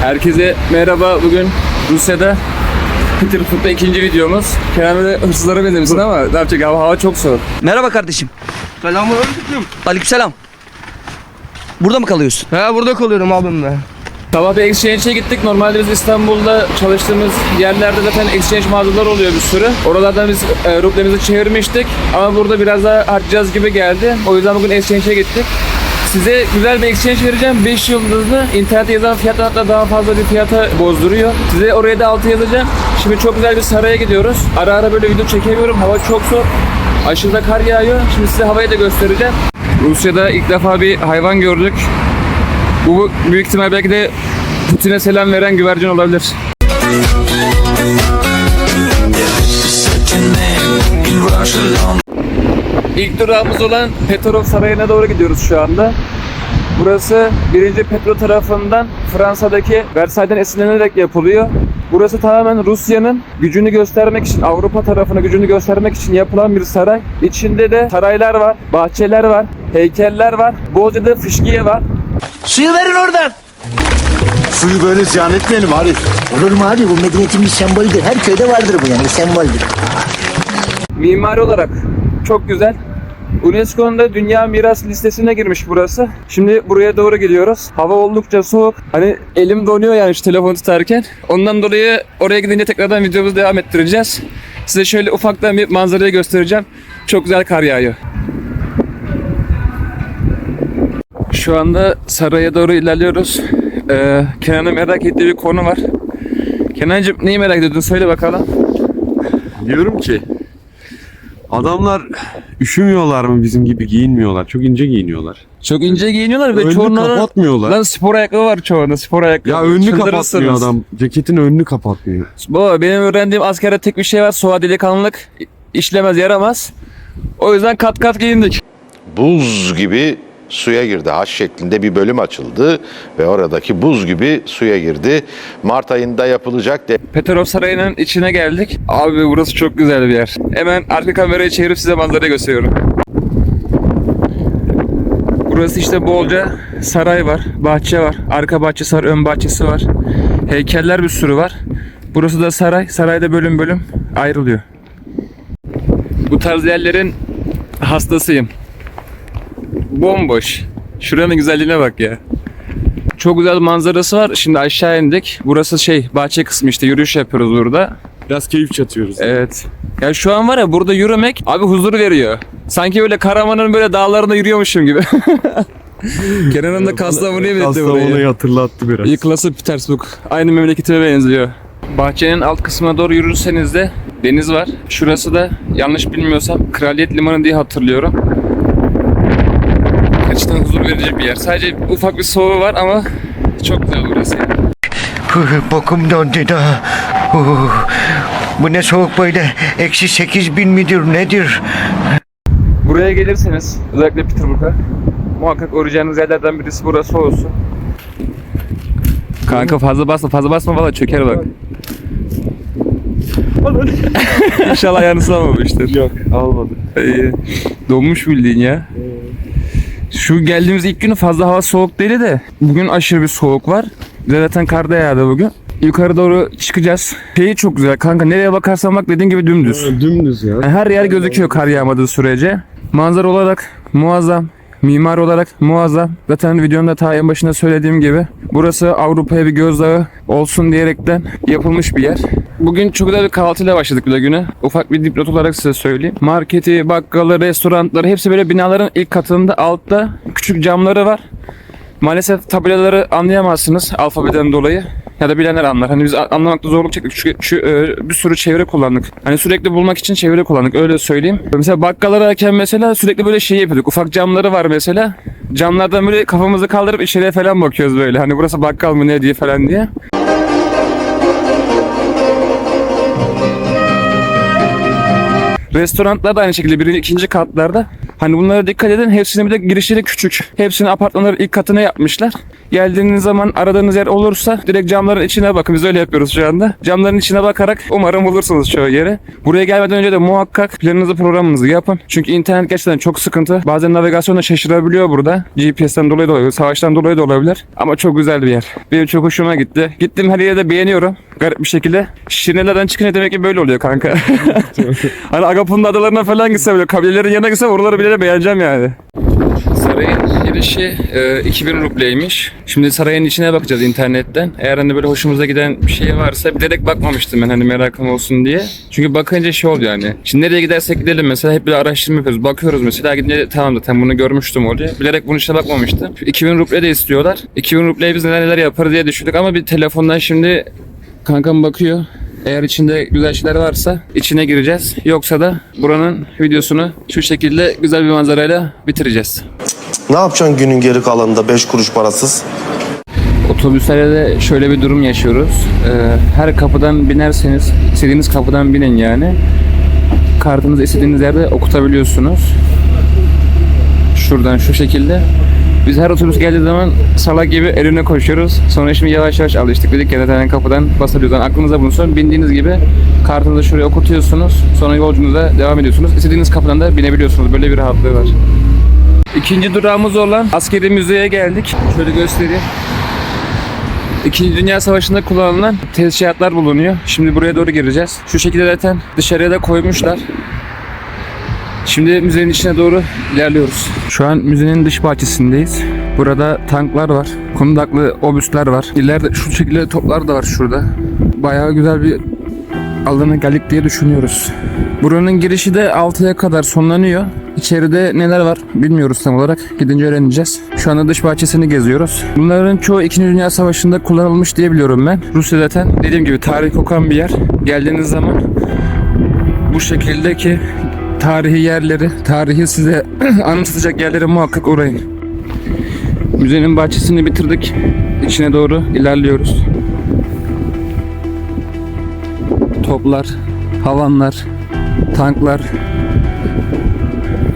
Herkese merhaba. Bugün Rusya'da Peterburg'da ikinci videomuz. Kenarda hırsızlara benzemişsin ama ne yapacak? Hava çok soğuk. Merhaba kardeşim. Selamünaleyküm. Aleykümselam. Burada mı kalıyorsun? He, burada kalıyorum abim ben. Sabah bir exchange'e gittik. Normalde biz İstanbul'da çalıştığımız yerlerde zaten exchange mağazalar oluyor bir sürü. Oralardan biz rublemizi çevirmiştik. Ama burada biraz daha harcayacağız gibi geldi. O yüzden bugün exchange'e gittik. Size güzel bir exchange vereceğim. 5 yıldızlı. İnternette yazan fiyattan hatta daha fazla bir fiyata bozduruyor. Size oraya da altı yazacağım. Şimdi çok güzel bir saraya gidiyoruz. Ara ara böyle video çekemiyorum. Hava çok soğuk. Aşırı da kar yağıyor. Şimdi size havayı da göstereceğim. Rusya'da ilk defa bir hayvan gördük. Bu büyük ihtimal belki de Putin'e selam veren güvercin olabilir. İlk durağımız olan Petrov Sarayı'na doğru gidiyoruz şu anda. Burası 1. Petro tarafından Fransa'daki Versailles'den esinlenerek yapılıyor. Burası tamamen Rusya'nın gücünü göstermek için, Avrupa tarafına gücünü göstermek için yapılan bir saray. İçinde de saraylar var, bahçeler var, heykeller var, bolca da fışkiye var. Suyu verin oradan. Suyu böyle ziyan etmeyelim Arif. Olur mu abi? Bu medeniyetin bir sembolüdür. Her köyde vardır bu yani. Bir semboldür. Mimari olarak çok güzel. UNESCO'nun da Dünya Miras listesine girmiş burası. Şimdi buraya doğru gidiyoruz. Hava oldukça soğuk. Hani elim donuyor yani şu telefonu tutarken. Ondan dolayı oraya gidince tekrardan videomuzu devam ettireceğiz. Size şöyle ufaktan bir manzarayı göstereceğim. Çok güzel kar yağıyor. Şu anda saraya doğru ilerliyoruz. Kenan'ın merak ettiği bir konu var. Kenancığım neyi merak ediyordun? Söyle bakalım. Diyorum ki adamlar üşümüyorlar mı bizim gibi giyinmiyorlar. Çok ince giyiniyorlar. Çok ince giyiniyorlar ve Önünü çoğunların... kapatmıyorlar. Lan spor ayakkabı var çoğunda, spor ayakkabı. Ya önünü Çıldırırsınız. kapatmıyor adam. Ceketin önünü kapatmıyor. Baba benim öğrendiğim askerde tek bir şey var. Soğa delikanlılık işlemez yaramaz. O yüzden kat kat giyindik. Buz gibi suya girdi. Haç şeklinde bir bölüm açıldı ve oradaki buz gibi suya girdi. Mart ayında yapılacak Petrov Sarayı'nın içine geldik. Abi burası çok güzel bir yer. Hemen arka kamerayı çevirip size manzarayı gösteriyorum. Burası işte bolca saray var, bahçe var. Arka bahçesi var, ön bahçesi var. Heykeller bir sürü var. Burası da saray. Sarayda bölüm bölüm ayrılıyor. Bu tarz yerlerin hastasıyım. Bomboş. Şuranın güzelliğine bak ya. Çok güzel manzarası var. Şimdi aşağı indik. Burası bahçe kısmı işte yürüyüş yapıyoruz burada. Biraz keyif çatıyoruz. Evet. Ya şu an var ya burada yürümek abi huzur veriyor. Sanki böyle Karaman'ın böyle dağlarında yürüyormuşum gibi. Kenan'ın da Kastamonu'ya binetti Kastamonu'yu burayı. hatırlattı biraz. Yıkılası Petersburg. Aynı memleketime benziyor. Bahçenin alt kısmına doğru yürürseniz de deniz var. Şurası da yanlış bilmiyorsam Kraliyet Limanı diye hatırlıyorum. Gerçekten huzur verici bir yer. Sadece ufak bir soğuğu var ama çok güzel burası yani. Bokum dondu da. Bu ne soğuk böyle? Eksi 8.000 midir nedir? Buraya gelirseniz özellikle Peterburg'a muhakkak uğrayacağınız yerlerden birisi burası olsun. Kanka fazla basma valla çöker bak. İnşallah ayağını sığamamıştır. Yok almadı. Donmuş bildiğin ya. Şu geldiğimiz ilk günü fazla hava soğuk değil de bugün aşırı bir soğuk var. Zaten kar da yağdı bugün. Yukarı doğru çıkacağız. Çok güzel kanka, nereye bakarsan bak dediğin gibi dümdüz. Dümdüz ya. Her yer gözüküyor kar yağmadığı sürece. Manzara olarak muazzam. Mimar olarak muazzam. Zaten videonun da ta en başında söylediğim gibi burası Avrupa'ya bir gözdağı olsun diyerekten yapılmış bir yer. Bugün çok güzel bir kahvaltıyla başladık bir de güne. Ufak bir dipnot olarak size söyleyeyim. Marketi, bakkalı, restoranları hepsi böyle binaların ilk katında, altta küçük camları var. Maalesef tabelaları anlayamazsınız alfabeden dolayı. Ya da bilenler anlar. Hani biz anlamakta zorluk çektik. Çünkü bir sürü çevre kullandık. Hani sürekli bulmak için çevre kullandık. Öyle söyleyeyim. Mesela bakkallara ararken mesela sürekli böyle yapıyorduk. Ufak camları var mesela. Camlardan böyle kafamızı kaldırıp içeriye falan bakıyoruz böyle. Hani burası bakkal mı ne diye falan diye. Restoranlar da aynı şekilde birinci, ikinci katlarda. Hani bunlara dikkat edin. Hepsinin bir de girişleri küçük. Hepsini apartmanların ilk katına yapmışlar. Geldiğiniz zaman aradığınız yer olursa direkt camların içine bakın. Biz öyle yapıyoruz şu anda. Camların içine bakarak umarım bulursunuz çoğu yeri. Buraya gelmeden önce de muhakkak planınızı, programınızı yapın. Çünkü internet gerçekten çok sıkıntı. Bazen navigasyon da şaşırabiliyor burada. GPS'ten dolayı da olabilir, savaştan dolayı da olabilir. Ama çok güzel bir yer. Benim çok hoşuma gitti. Gittiğim her yere de beğeniyorum. Garip bir şekilde. Şirinelerden çıkınca demek ki böyle oluyor kanka. Hani Agapun'un adalarına falan gitse böyle kabilelerin yanına gitse oraları bile de beğeneceğim yani. Sarayın girişi 2000 rubleymiş. Şimdi sarayın içine bakacağız internetten. Eğer hani böyle hoşumuza giden bir şey varsa bilerek bakmamıştım ben hani merakım olsun diye. Çünkü bakınca şey oluyor yani. Şimdi nereye gidersek gidelim mesela hep bir araştırma yapıyoruz. Bakıyoruz mesela gidince tamam zaten bunu görmüştüm oluyor. Bilerek bunun içine bakmamıştım. 2000 ruble de istiyorlar. 2000 rubleye biz neler yaparız diye düşündük ama bir telefondan şimdi kankam bakıyor. Eğer içinde güzel şeyler varsa içine gireceğiz. Yoksa da buranın videosunu şu şekilde güzel bir manzarayla bitireceğiz. Ne yapacaksın günün geri kalanında 5 kuruş parasız? Otobüslerde de şöyle bir durum yaşıyoruz. Her kapıdan binerseniz, istediğiniz kapıdan binin yani. Kartınızı istediğiniz yerde okutabiliyorsunuz. Şuradan şu şekilde. Biz her otobüs geldiği zaman salak gibi eline koşuyoruz. Sonra şimdi yavaş yavaş alıştık. Dedik ya zaten kapıdan basabiliyoruz. Yani aklınıza bulunsun. Bindiğiniz gibi kartınızı şuraya okutuyorsunuz. Sonra yolculuğunuza devam ediyorsunuz. İstediğiniz kapıdan da binebiliyorsunuz. Böyle bir rahatlığı var. İkinci durağımız olan askeri müzeye geldik. Şöyle göstereyim. İkinci Dünya Savaşı'nda kullanılan teçhizatlar bulunuyor. Şimdi buraya doğru gireceğiz. Şu şekilde zaten dışarıya da koymuşlar. Şimdi müzenin içine doğru ilerliyoruz. Şu an müzenin dış bahçesindeyiz. Burada tanklar var. Kundaklı obüsler var. İleride şu şekilde toplar da var şurada. Bayağı güzel bir alana geldik diye düşünüyoruz. Buranın girişi de 6'ya kadar sonlanıyor. İçeride neler var bilmiyoruz tam olarak. Gidince öğreneceğiz. Şu anda dış bahçesini geziyoruz. Bunların çoğu 2. Dünya Savaşı'nda kullanılmış diye biliyorum ben. Rusya zaten dediğim gibi tarih kokan bir yer. Geldiğiniz zaman bu şekildeki tarihi yerleri, tarihi size anımsatacak yerlere muhakkak uğrayın. Müzenin bahçesini bitirdik. İçine doğru ilerliyoruz. Toplar, havanlar, tanklar,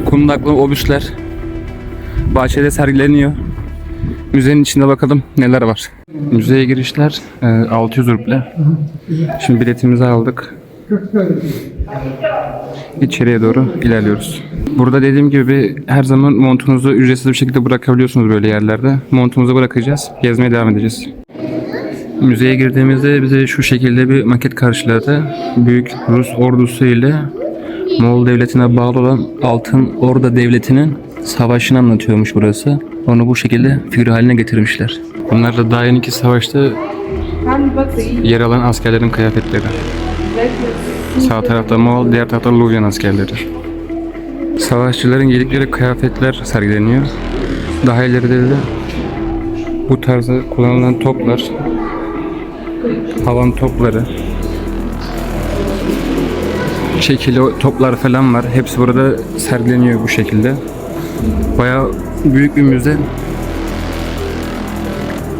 kundaklı obüsler bahçede sergileniyor. Müzenin içinde bakalım neler var. Müzeye girişler 600 ruble. Şimdi biletimizi aldık. İçeriye doğru ilerliyoruz. Burada dediğim gibi her zaman montunuzu ücretsiz bir şekilde bırakabiliyorsunuz böyle yerlerde. Montumuzu bırakacağız. Gezmeye devam edeceğiz. Müzeye girdiğimizde bize şu şekilde bir maket karşıladı. Büyük Rus ordusu ile Moğol devletine bağlı olan Altın Orda Devleti'nin savaşını anlatıyormuş burası. Onu bu şekilde figür haline getirmişler. Bunlar da daha yeni savaşta yer alan askerlerin kıyafetleri. Sağ tarafta Moğol, diğer tarafta Luvyan askerleri. Savaşçıların giydikleri kıyafetler sergileniyor. Daha ileride de bu tarzda kullanılan toplar, havan topları, çekili toplar falan var. Hepsi burada sergileniyor bu şekilde. Bayağı büyük bir müze.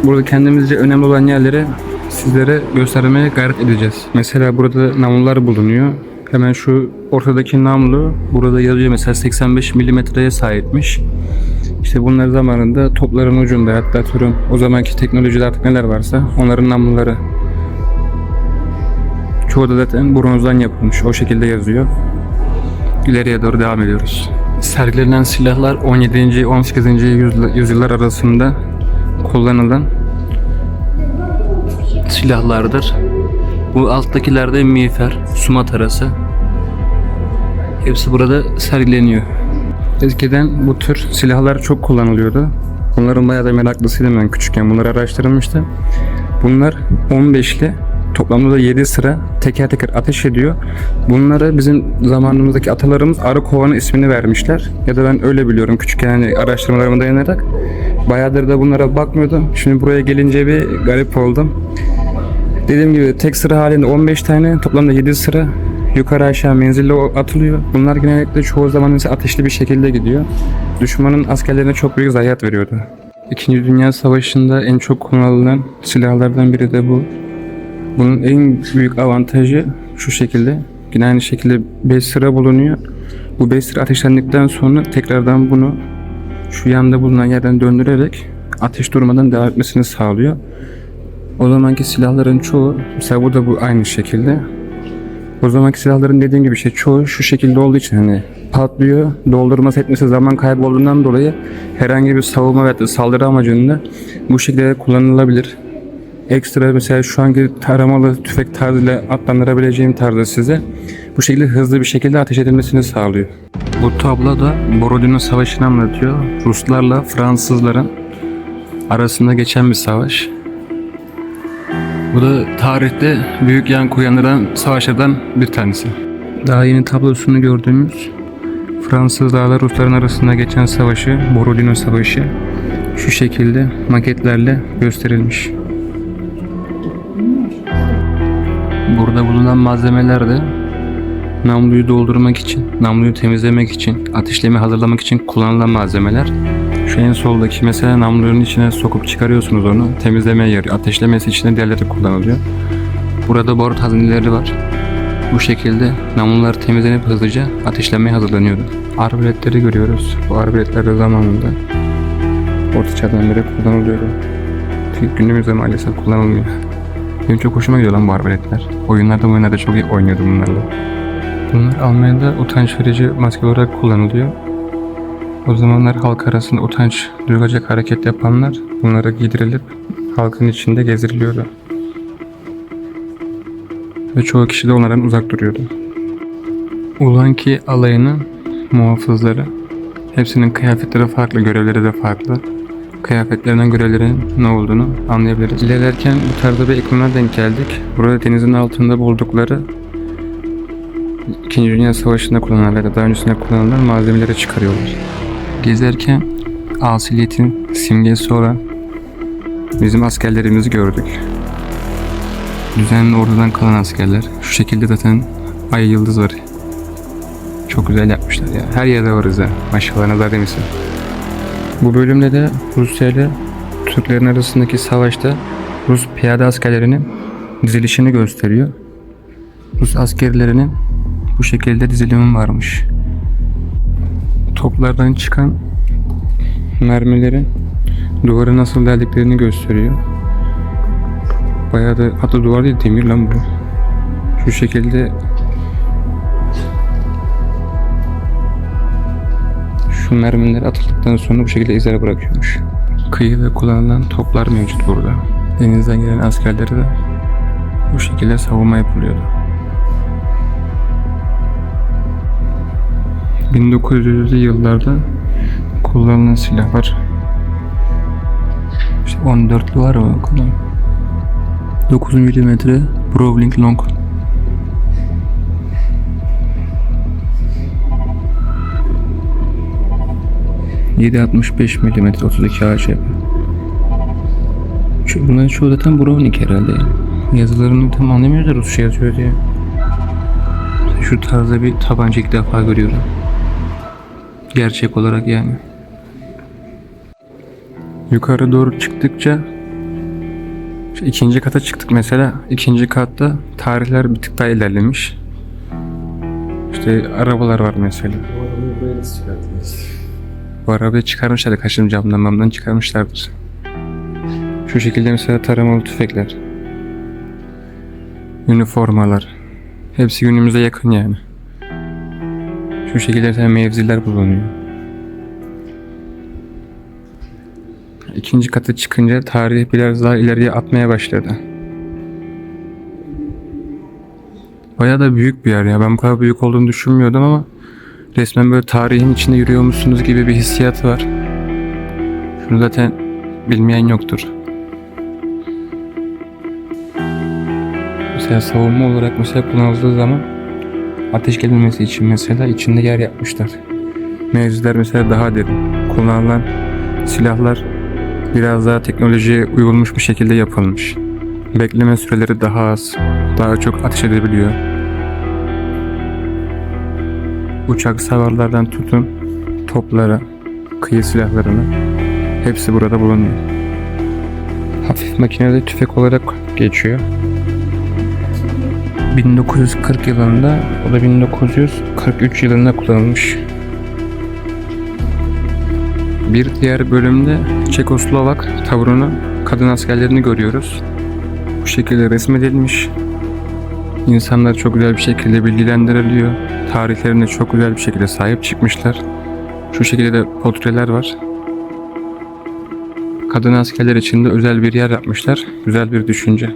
Burada kendimizce önemli olan yerleri sizlere göstermeye gayret edeceğiz. Mesela burada namlular bulunuyor. Hemen şu ortadaki namlu burada yazıyor mesela 85 milimetreye sahipmiş. İşte bunlar zamanında topların ucunda, hatta türün o zamanki teknolojide artık neler varsa onların namluları. Çoğu da zaten bronzdan yapılmış. O şekilde yazıyor. İleriye doğru devam ediyoruz. Sergilenen silahlar 17. 18. yüzyıllar arasında kullanılan silahlardır. Bu alttakiler de miğfer, su matarası. Hepsi burada sergileniyor. Eskiden bu tür silahlar çok kullanılıyordu. Bunların bayağı da meraklısıydım ben küçükken. Bunları araştırmıştım. Bunlar 15'li. Toplamda da 7 sıra teker teker ateş ediyor. Bunlara bizim zamanımızdaki atalarımız arı kovanı ismini vermişler. Ya da ben öyle biliyorum küçükken hani araştırmalarıma dayanarak. Bayağıdır da bunlara bakmıyordum. Şimdi buraya gelince bir garip oldum. Dediğim gibi tek sıra halinde 15 tane, toplamda 7 sıra yukarı aşağı menzille atılıyor. Bunlar genellikle çoğu zaman ise ateşli bir şekilde gidiyor. Düşmanın askerlerine çok büyük zayiat veriyordu. İkinci Dünya Savaşı'nda en çok kullanılan silahlardan biri de bu. Bunun en büyük avantajı şu şekilde. Yine aynı şekilde 5 sıra bulunuyor. Bu 5 sıra ateşlendikten sonra tekrardan bunu şu yanda bulunan yerden döndürerek ateş durmadan devam etmesini sağlıyor. O zamanki silahların çoğu, mesela bu da bu aynı şekilde. O zamanki silahların dediğim gibi çoğu şu şekilde olduğu için hani patlıyor, doldurması etmesi zaman kaybı olduğundan dolayı herhangi bir savunma veya saldırı amacında bu şekilde kullanılabilir. Ekstra mesela şu anki taramalı tüfek tarzıyla adlandırabileceğim tarzda size bu şekilde hızlı bir şekilde ateş edilmesini sağlıyor. Bu tablo da Borodino Savaşı'nı anlatıyor. Ruslarla Fransızların arasında geçen bir savaş. Bu da tarihte büyük yankı uyandıran savaşlardan bir tanesi. Daha yeni tablosunu gördüğümüz Fransızlarla Rusların arasında geçen savaşı, Borodino Savaşı şu şekilde maketlerle gösterilmiş. Burada bulunan malzemeler de namluyu doldurmak için, namluyu temizlemek için, ateşleme hazırlamak için kullanılan malzemeler. Şu en soldaki mesela namlunun içine sokup çıkarıyorsunuz onu, temizlemeye yarıyor. Ateşlemesi için de diğerleri kullanılıyor. Burada barut hazineleri var. Bu şekilde namlular temizlenip hızlıca ateşlenmeye hazırlanıyordu. Arbaletleri görüyoruz. Bu arbaletler de zamanında Orta Çağ'dan beri kullanılıyordu. Günümüzde maalesef kullanılmıyor. Benim çok hoşuma gidiyor lan bu arbaletler. Oyunlarda çok iyi oynuyordum bunlarla. Bunlar Almanya'da utanç verici maske olarak kullanılıyor. O zamanlar halk arasında utanç duyulacak hareket yapanlar bunlara giydirilip halkın içinde gezdiriliyordu. Ve çoğu kişi de onlardan uzak duruyordu. Ulanki alayının muhafızları, hepsinin kıyafetleri farklı, görevleri de farklı. Kıyafetlerinden görevlerin ne olduğunu anlayabiliriz. İlerlerken bu tarzda bir ekranına denk geldik. Burada denizin altında buldukları 2. Dünya Savaşı'nda kullanılan veya daha öncesinde kullanılan malzemeleri çıkarıyorlar. Gezerken asiliyetin simgesi olan bizim askerlerimizi gördük. Düzenli ordudan kalan askerler. Şu şekilde zaten ay yıldız var. Çok güzel yapmışlar ya. Her yerde varız ya. Maşallah nazar demişsin. Bu bölümde de Rusya ile Türklerin arasındaki savaşta Rus piyade askerlerinin dizilişini gösteriyor. Rus askerlerinin bu şekilde dizilimi varmış. Toplardan çıkan mermilerin duvarı nasıl deldiklerini gösteriyor. Bayağı da, hatta duvar değil demir lan bu. Şu şekilde şu mermiler atıldıktan sonra bu şekilde izler bırakıyormuş. Kıyı ve kullanılan toplar mevcut burada. Denizden gelen askerleri de bu şekilde savunma yapılıyordu. 1900'lü yıllarda kullanılan silahlar. İşte 14'lü var mı bakalım. 9 mm Browning Long. .65 mm 32 AŞP. Bunların çoğu zaten Browning herhalde. Yazılarını tam anlamıyoruz da Rusça yazıyor diye. Şu tarzda bir tabanca ilk defa görüyorum. Gerçek olarak yani. Yukarı doğru çıktıkça ikinci kata çıktık mesela. İkinci katta tarihler bir tık daha ilerlemiş. İşte arabalar var mesela. Bu arabayı buraya nasıl çıkarttınız? Bu arabayı çıkarmışlar, kaçırım camdan çıkarmışlardır. Şu şekilde mesela taramalı tüfekler. Üniformalar. Hepsi günümüze yakın yani. Şu şekilde mesela mevziler bulunuyor. İkinci kata çıkınca tarih biraz daha ileriye atmaya başladı. Bayağı da büyük bir yer ya. Ben bu kadar büyük olduğunu düşünmüyordum ama resmen böyle tarihin içinde yürüyormuşsunuz gibi bir hissiyat var. Şunu zaten bilmeyen yoktur. Mesela savunma olarak mesela kullanıldığı zaman ateş gelmemesi için mesela içinde yer yapmışlar. Mevziler mesela daha derin. Kullanılan silahlar biraz daha teknolojiye uyulmuş bir şekilde yapılmış. Bekleme süreleri daha az. Daha çok ateş edebiliyor. Uçak savarlardan tutun toplara, kıyı silahlarına hepsi burada bulunuyor. Hafif makineli tüfek olarak geçiyor. 1940 yılında, o da 1943 yılında kullanılmış. Bir diğer bölümde Çekoslovak taburunun kadın askerlerini görüyoruz. Bu şekilde resmedilmiş. İnsanlar çok güzel bir şekilde bilgilendiriliyor. Tarihlerine çok güzel bir şekilde sahip çıkmışlar. Şu şekilde de portreler var. Kadın askerler için de özel bir yer yapmışlar. Güzel bir düşünce.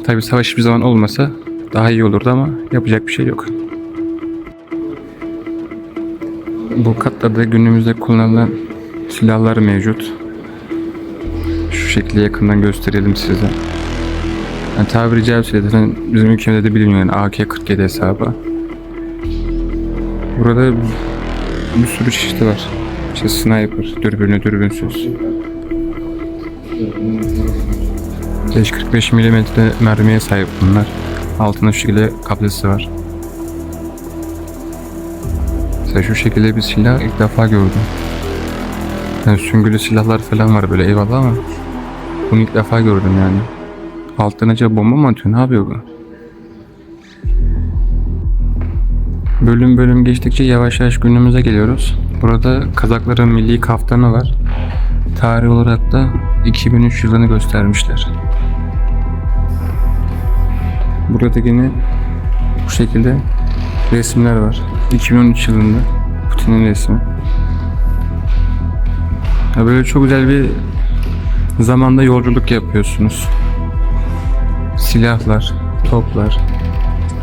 Tabi savaş hiçbir zaman olmasa daha iyi olurdu ama yapacak bir şey yok. Bu katlarda günümüzde kullanılan silahlar mevcut. Şu şekilde yakından gösterelim size. Yani tabiri caizse zaten bizim ülkemizde de biliniyor yani AK-47 hesabı. Burada bir sürü çeşidi var. İşte sniper, dürbünlü, dürbünsüz. 5.45 mm mermiye sahip bunlar. Altında şu şekilde kablesi var. Mesela şu şekilde bir silah ilk defa gördüm. Yani süngülü silahlar falan var böyle eyvallah ama bunu ilk defa gördüm yani. Alttan acaba bomba mı atıyor? Ne yapıyor bu? Bölüm bölüm geçtikçe yavaş yavaş günümüze geliyoruz. Burada Kazakların milli kaftanı var. Tarih olarak da 2003 yılını göstermişler. Burada yine bu şekilde resimler var. 2013 yılında Putin'in resmi. Ya böyle çok güzel bir zamanda yolculuk yapıyorsunuz. Silahlar, toplar,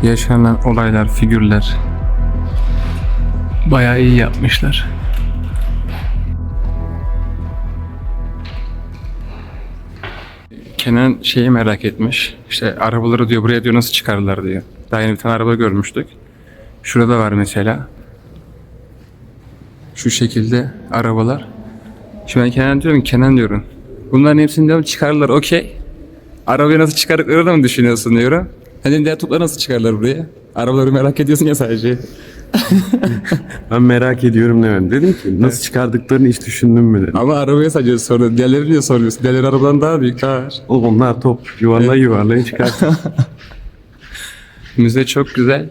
yaşanan olaylar, figürler. Bayağı iyi yapmışlar. Kenan şeyi merak etmiş. İşte arabaları diyor buraya diyor nasıl çıkarırlar diyor. Daha yeni bir tane araba görmüştük. Şurada var mesela. Şu şekilde arabalar. Şimdi ben Kenan diyorum ki Kenan diyorum. Bunların hepsini diyorum çıkarırlar okey. Arabayı nasıl çıkardıklarını mı düşünüyorsun diyorum. Hani diğer topları nasıl çıkarırlar buraya? Arabaları merak ediyorsun ya sadece. Ben merak ediyorum demedim. Dedim ki nasıl çıkardıklarını hiç düşündün mü dedim. Ama arabaya sadece soruyor. Diğerleri niye soruyorsun? Diğerleri arabadan daha büyük. Daha. Oğlum onlar top yuvarlayın çıkartın. Müze çok güzel.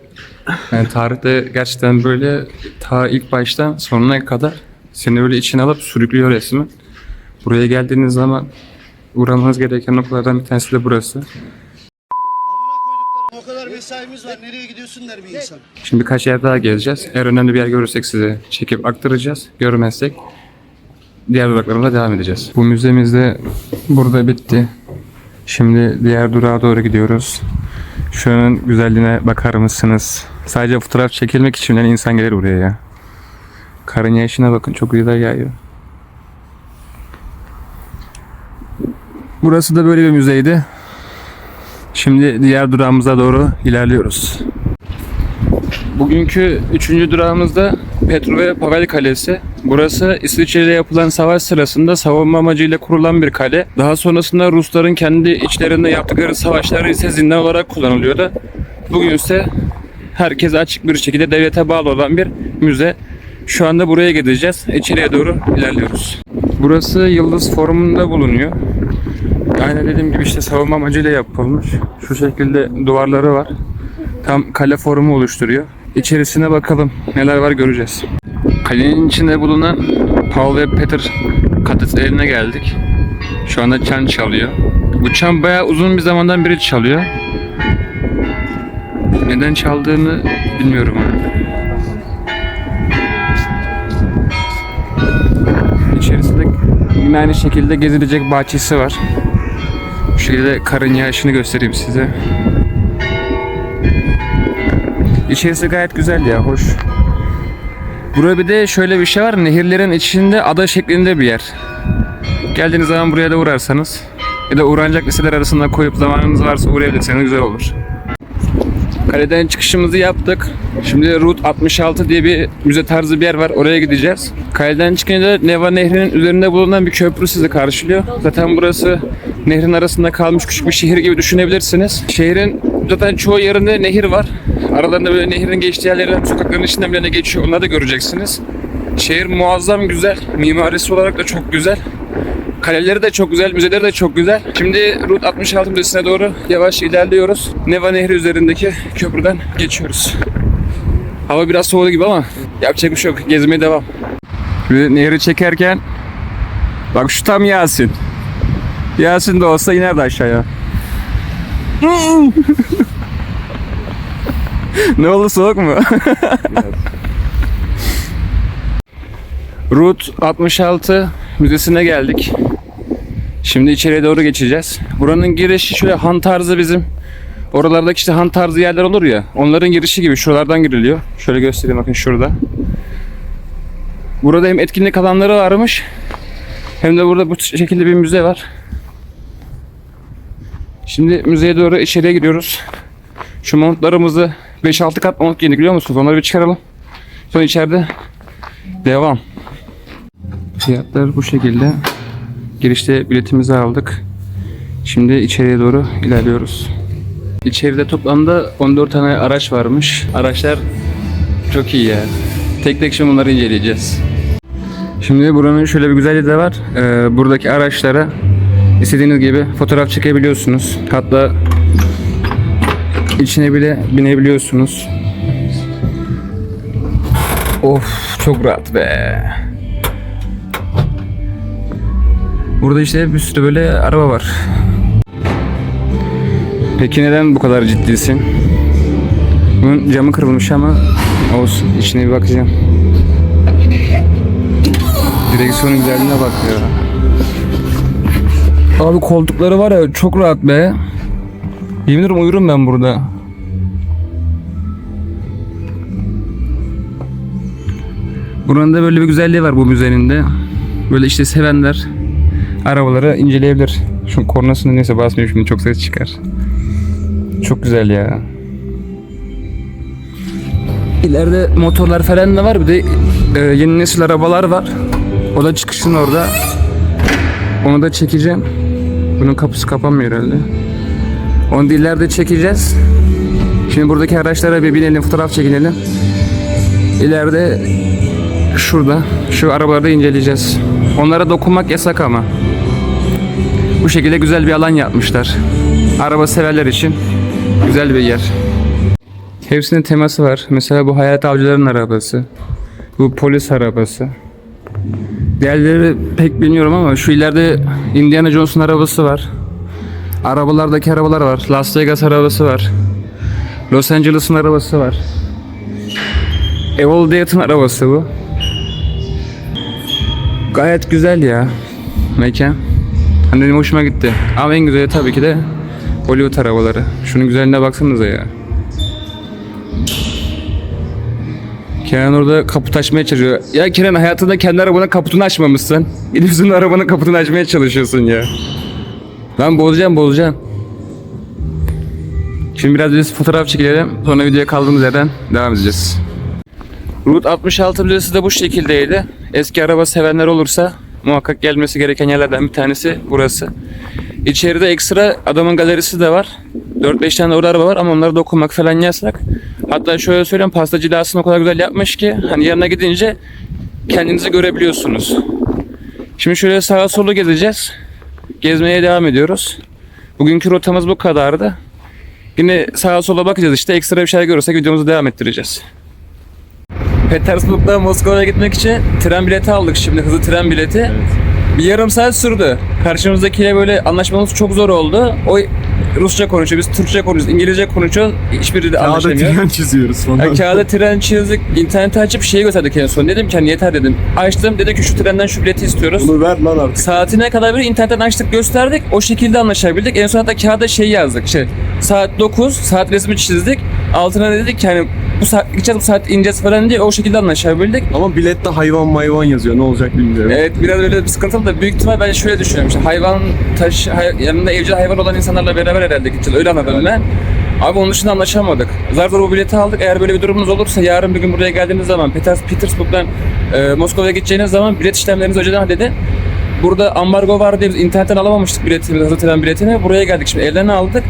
Yani tarihte gerçekten böyle ta ilk baştan sonuna kadar seni böyle içine alıp sürüklüyor resmen. Buraya geldiğiniz zaman uğramanız gereken noktalardan bir tanesi de burası. O kadar mesaimiz var. Nereye gidiyorsun der bir insan. Şimdi birkaç yer daha gezeceğiz. Eğer önemli bir yer görürsek size çekip aktaracağız. Görmezsek diğer duraklarımıza devam edeceğiz. Bu müzemiz de burada bitti. Şimdi diğer durağa doğru gidiyoruz. Şuranın güzelliğine bakar mısınız? Sadece fotoğraf çekilmek için yani insan gelir buraya ya. Karın yağışına bakın çok güzel yağıyor. Burası da böyle bir müzeydi. Şimdi diğer durağımıza doğru ilerliyoruz. Bugünkü 3. durağımızda Petro ve Pavel Kalesi. Burası İsviçre'de yapılan savaş sırasında savunma amacıyla kurulan bir kale. Daha sonrasında Rusların kendi içlerinde yaptıkları savaşları ise zindan olarak kullanılıyordu. Bugün ise herkese açık bir şekilde devlete bağlı olan bir müze. Şu anda buraya gideceğiz. İçeriye doğru ilerliyoruz. Burası yıldız formunda bulunuyor. Aynen dediğim gibi işte savunma amacıyla yapılmış. Şu şekilde duvarları var. Tam kale formu oluşturuyor. İçerisine bakalım neler var göreceğiz. Kalenin içinde bulunan Paul ve Peter katedraline geldik. Şu anda çan çalıyor. Bu çan bayağı uzun bir zamandan beri çalıyor. Neden çaldığını bilmiyorum. İçerisinde yine aynı şekilde gezilecek bahçesi var. Bu şekilde karın yağışını göstereyim size. İçerisi gayet güzel ya, hoş. Burada bir de şöyle bir şey var. Nehirlerin içinde ada şeklinde bir yer. Geldiğiniz zaman buraya da uğrarsanız ya da uğranacak listeler arasında koyup zamanınız varsa uğrayabilirseniz güzel olur. Kaleden çıkışımızı yaptık. Şimdi Route 66 diye bir müze tarzı bir yer var. Oraya gideceğiz. Kaleden çıkınca da Neva Nehri'nin üzerinde bulunan bir köprü sizi karşılıyor. Zaten burası nehrin arasında kalmış küçük bir şehir gibi düşünebilirsiniz. Şehrin zaten çoğu yerinde nehir var. Aralarında böyle nehrin geçtiği yerlerden sokakların içinden bile geçiyor. Onları da göreceksiniz. Şehir muazzam güzel. Mimarisi olarak da çok güzel. Kaleleri de çok güzel, müzeleri de çok güzel. Şimdi Route 66 Müzesi'ne doğru yavaş ilerliyoruz. Neva Nehri üzerindeki köprüden geçiyoruz. Hava biraz soğudu gibi ama yapacak bir şey yok. Gezmeye devam. Şimdi nehri çekerken bak şu tam Yasin. Yasin de olsa inerdi aşağıya. Ne oldu, soğuk mu? Route 66 Müzesi'ne geldik. Şimdi içeriye doğru geçeceğiz. Buranın girişi şöyle han tarzı, bizim oralardaki işte han tarzı yerler olur ya. Onların girişi gibi şuralardan giriliyor. Şöyle göstereyim, bakın şurada. Burada hem etkinlik alanları varmış, hem de burada bu şekilde bir müze var. Şimdi müzeye doğru içeriye giriyoruz. Şu montlarımızı 5-6 kat mont giydik, biliyor musunuz? Onları bir çıkaralım. Sonra içeride devam. Fiyatlar bu şekilde. Girişte biletimizi aldık. Şimdi içeriye doğru ilerliyoruz. İçeride toplamda 14 tane araç varmış. Araçlar çok iyi ya. Tek tek şimdi bunları inceleyeceğiz. Şimdi buranın şöyle bir güzelliği de var. Buradaki araçlara istediğiniz gibi fotoğraf çekebiliyorsunuz. Hatta içine bile binebiliyorsunuz. Of, çok rahat be. Burada işte bir sürü böyle araba var. Peki neden bu kadar ciddisin? Bunun camı kırılmış ama olsun, içine bir bakacağım. Direksiyonun güzelliğine bak ya. Abi koltukları var ya, çok rahat be. Yemin ederim uyurum ben burada. Buranın da böyle bir güzelliği var bu müzenin de. Böyle işte sevenler arabaları inceleyebilir. Şu kornasını neyse basmıyorum şimdi, çok ses çıkar. Çok güzel ya. İleride motorlar falan da var. Bir de yeni nesil arabalar var. O da çıkışın orada. Onu da çekeceğim. Bunun kapısı kapanmıyor herhalde. Onu da ileride çekeceğiz. Şimdi buradaki araçlara bir binelim, fotoğraf çekinelim. İleride şurada şu arabaları da inceleyeceğiz. Onlara dokunmak yasak ama. Bu şekilde güzel bir alan yapmışlar. Araba severler için güzel bir yer. Hepsinin teması var. Mesela bu Hayalet Avcıları'nın arabası. Bu polis arabası. Diğerleri pek bilmiyorum ama şu ileride Indiana Jones'un arabası var. Arabalardaki arabalar var. Las Vegas arabası var. Los Angeles'ın arabası var. Evil Dead'in arabası bu. Gayet güzel ya mekan. Hani benim hoşuma gitti. Ama en güzeli tabii ki de Hollywood arabaları. Şunun güzelliğine baksanıza ya. Kenan orada kaput açmaya çalışıyor. Ya Kenan, hayatında kendi arabanın kaputunu açmamışsın. Bizim arabanın kaputunu açmaya çalışıyorsun ya. Lan bozacağım. Şimdi biraz biz fotoğraf çekelim. Sonra videoya kaldığımız yerden devam edeceğiz. Route 66 Müzesi de bu şekildeydi. Eski araba sevenler olursa muhakkak gelmesi gereken yerlerden bir tanesi burası. İçeride ekstra adamın galerisi de var. 4-5 tane orada araba var ama onlara dokunmak falan yasak. Hatta şöyle söyleyeyim, pasta cilasını o kadar güzel yapmış ki hani yanına gidince kendinizi görebiliyorsunuz. Şimdi şöyle sağa solu gezeceğiz. Gezmeye devam ediyoruz. Bugünkü rotamız bu kadardı. Yine sağa sola bakacağız, işte ekstra bir şey görürsek videomuzu devam ettireceğiz. Petersburg'da Moskova'ya gitmek için tren bileti aldık şimdi, hızlı tren bileti. Evet. Bir yarım saat sürdü. Karşımızdakiyle böyle anlaşmamız çok zor oldu. O Rusça konuşuyor, biz Türkçe konuşuyoruz, İngilizce konuşuyoruz. Hiçbiri de anlaşamıyor. Kağıda tren çiziyoruz falan. Yani kağıda tren çizdik, interneti açıp şeyi gösterdik en son. Dedim ki hani yeter dedim. Açtım, dedi ki şu trenden şu bileti istiyoruz. Bunu ver lan artık. Saatine kadar bir internetten açtık, gösterdik. O şekilde anlaşabildik. En son hatta kağıda şey yazdık. Saat 9, saat resmi çizdik. Altına dedik ki hani bu saat gideceğiz, bu saat ineceğiz falan diye o şekilde anlaşabildik. Ama bilette hayvan yazıyor. Ne olacak bilmiyorum. Evet, biraz öyle bir sıkıntılı da büyük ihtimal ben şöyle düşünüyorum. İşte hayvan yanında evcil hayvan olan insanlarla beraber herhalde gideceğiz. Öyle anladım ben. Abi onun dışında anlaşamadık. Zar zor bu bileti aldık. Eğer böyle bir durumunuz olursa yarın bir gün buraya geldiğiniz zaman Petersburg'dan Moskova'ya gideceğiniz zaman bilet işlemlerinizi önceden halledin. Burada ambargo var diye biz internetten alamamıştık biletimizi, hızlı tren biletini. Buraya geldik, şimdi evden aldık.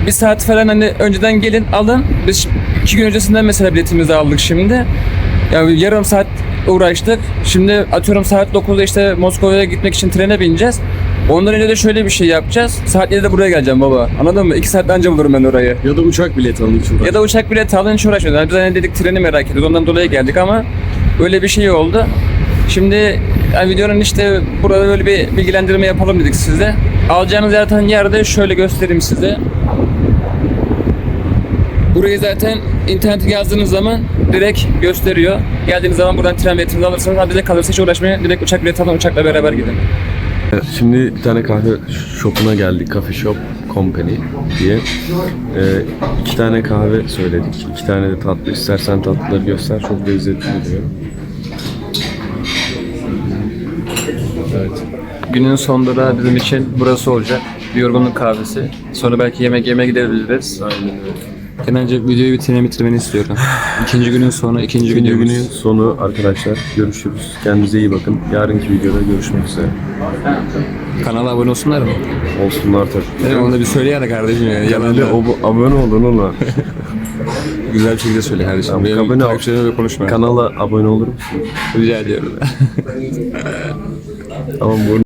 Bir saat falan hani önceden gelin alın. Biz 2 gün öncesinden mesela biletimizi aldık şimdi. Yani yarım saat uğraştık. Şimdi atıyorum saat 9'da işte Moskova'ya gitmek için trene bineceğiz. Ondan önce de şöyle bir şey yapacağız. Saat 7'de buraya geleceğim baba. Anladın mı? 2 saat önce bulurum ben orayı. Ya da uçak bileti alın için. Ya da uçak bileti alın hiç uğraşmıyoruz. Yani biz hani dedik treni merak ediyoruz. Ondan dolayı geldik ama öyle bir şey oldu. Şimdi yani videonun işte burada böyle bir bilgilendirme yapalım dedik size. Alacağınız zaten yerde şöyle göstereyim size. Burayı zaten internete yazdığınız zaman direkt gösteriyor. Geldiğiniz zaman buradan tren biletinizi alırsanız bize kalırsa hiç uğraşmayın. Direkt uçak bileti alın, uçakla beraber gidin. Şimdi bir tane kahve shop'una geldik. Coffee Shop Company diye. 2 tane kahve söyledik. 2 tane de tatlı. İstersen tatlıları göster. Çok lezzetli duruyor. Evet. Günün sonunda da bizim için burası olacak. Bir yorgunluk kahvesi. Sonra belki yemek yemeye gidebiliriz. Aynen öyle. Genelce videoyu bitirmeni istiyorum. İkinci günün sonu, ikinci Günün videomuz. sonu arkadaşlar. Görüşürüz. Kendinize iyi bakın. Yarınki videoda görüşmek üzere. Kanala abone olsunlar mı? Olsunlar tabii. Onu da bir söyle yani kardeşim yani. Yalan Hadi da. abone olun ona. Güzel bir şekilde söyle kardeşim. Tamam, Benim abone ol. takipçilerime konuşma. Kanala abone olur musun? Rica ediyorum. Tamam bu